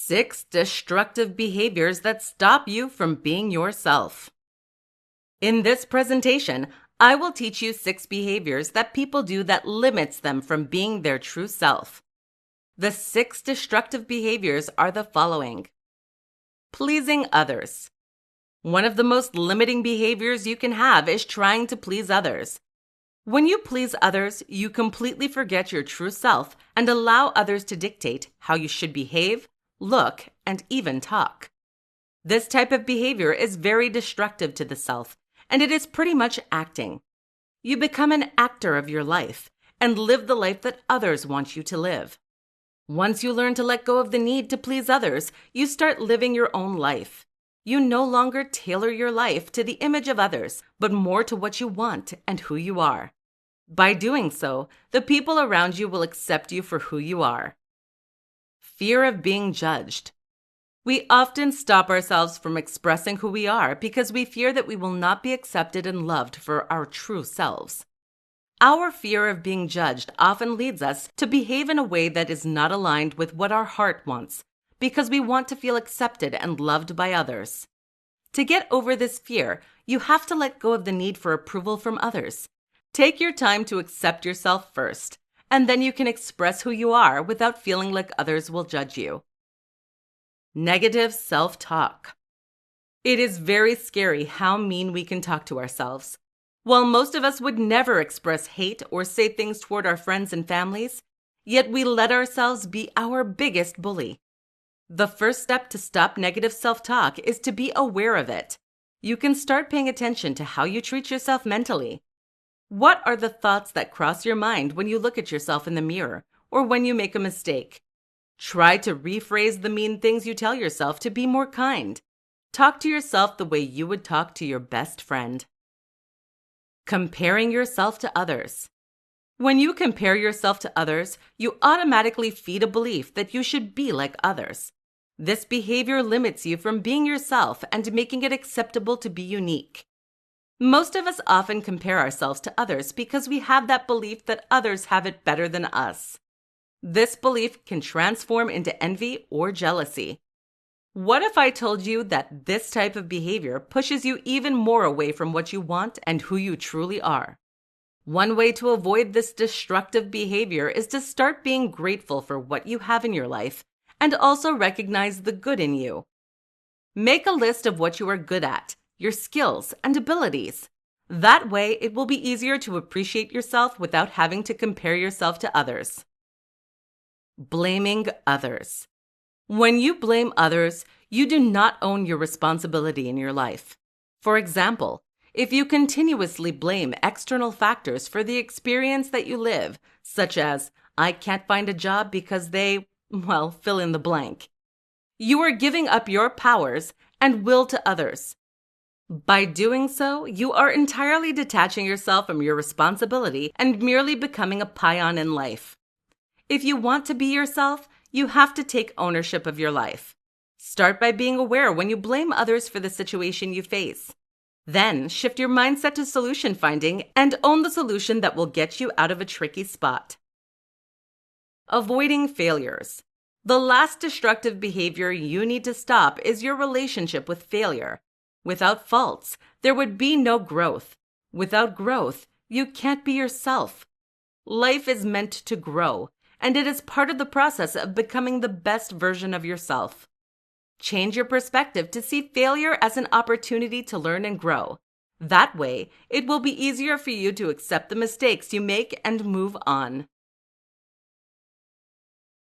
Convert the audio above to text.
6 destructive behaviors that stop you from being yourself. In this presentation, I will teach you 6 behaviors that people do that limits them from being their true self. The 6 destructive behaviors are the following. Pleasing others. One of the most limiting behaviors you can have is trying to please others. When you please others, you completely forget your true self and allow others to dictate how you should behave, look, and even talk. This type of behavior is very destructive to the self, and it is pretty much acting. You become an actor of your life and live the life that others want you to live. Once you learn to let go of the need to please others, you start living your own life. You no longer tailor your life to the image of others, but more to what you want and who you are. By doing so, the people around you will accept you for who you are. Fear of being judged. We often stop ourselves from expressing who we are because we fear that we will not be accepted and loved for our true selves. Our fear of being judged often leads us to behave in a way that is not aligned with what our heart wants, because we want to feel accepted and loved by others. To get over this fear, you have to let go of the need for approval from others. Take your time to accept yourself first, and then you can express who you are without feeling like others will judge you. Negative self-talk. It is very scary how mean we can talk to ourselves. While most of us would never express hate or say things toward our friends and families, yet we let ourselves be our biggest bully. The first step to stop negative self-talk is to be aware of it. You can start paying attention to how you treat yourself mentally. What are the thoughts that cross your mind when you look at yourself in the mirror or when you make a mistake? Try to rephrase the mean things you tell yourself to be more kind. Talk to yourself the way you would talk to your best friend. Comparing yourself to others. When you compare yourself to others, you automatically feed a belief that you should be like others. This behavior limits you from being yourself and making it acceptable to be unique. Most of us often compare ourselves to others because we have that belief that others have it better than us. This belief can transform into envy or jealousy. What if I told you that this type of behavior pushes you even more away from what you want and who you truly are? One way to avoid this destructive behavior is to start being grateful for what you have in your life and also recognize the good in you. Make a list of what you are good at, your skills and abilities. That way, it will be easier to appreciate yourself without having to compare yourself to others. Blaming others. When you blame others, you do not own your responsibility in your life. For example, if you continuously blame external factors for the experience that you live, such as, I can't find a job because they, fill in the blank, you are giving up your powers and will to others. By doing so, you are entirely detaching yourself from your responsibility and merely becoming a peon in life. If you want to be yourself, you have to take ownership of your life. Start by being aware when you blame others for the situation you face. Then shift your mindset to solution finding and own the solution that will get you out of a tricky spot. Avoiding failures. The last destructive behavior you need to stop is your relationship with failure. Without faults, there would be no growth. Without growth, you can't be yourself. Life is meant to grow, and it is part of the process of becoming the best version of yourself. Change your perspective to see failure as an opportunity to learn and grow. That way, it will be easier for you to accept the mistakes you make and move on.